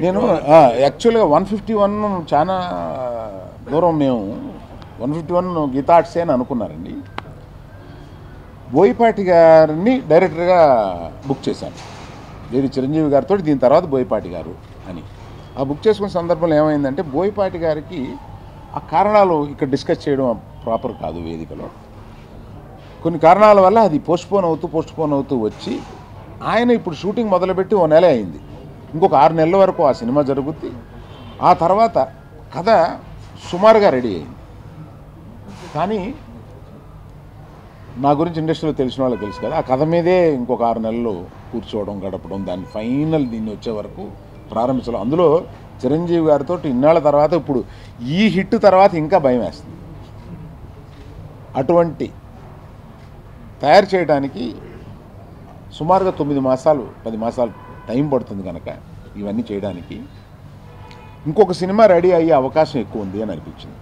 నేను యాక్చువల్గా 151 చాలా దూరం మేము 151 గీతా ఆర్ట్సే అని అనుకున్నారండి. బోయపాటి గారిని డైరెక్టర్గా బుక్ చేశాను, వేరే చిరంజీవి గారితో, దీని తర్వాత బోయపాటి గారు అని. ఆ బుక్ చేసుకున్న సందర్భంలో ఏమైందంటే బోయపాటి గారికి ఆ కారణాలు ఇక్కడ డిస్కస్ చేయడం ప్రాపర్ కాదు వేదికలో. కొన్ని కారణాల వల్ల అది పోస్ట్పోన్ అవుతూ వచ్చి ఆయన ఇప్పుడు షూటింగ్ మొదలుపెట్టి 1 నెల అయింది. ఇంకొక 6 నెలల వరకు ఆ సినిమా జరుగుద్ది. ఆ తర్వాత కథ సుమారుగా రెడీ అయింది. కానీ నా గురించి ఇండస్ట్రీలో తెలిసిన వాళ్ళకి తెలుసు కదా, ఆ కథ మీదే ఇంకొక 6 నెలలు కూర్చోవడం, గడపడం, దాన్ని ఫైనల్ దీన్ని వచ్చే వరకు ప్రారంభించడం. అందులో చిరంజీవి గారితో ఇన్నాళ్ళ తర్వాత ఇప్పుడు ఈ హిట్ తర్వాత ఇంకా భయం వేస్తుంది. అటువంటి తయారు చేయడానికి సుమారుగా 9 మాసాలు 10 మాసాలు టైం పడుతుంది కనుక ఇవన్నీ చేయడానికి ఇంకొక సినిమా రెడీ అయ్యే అవకాశం ఎక్కువ ఉంది అని అనిపించింది.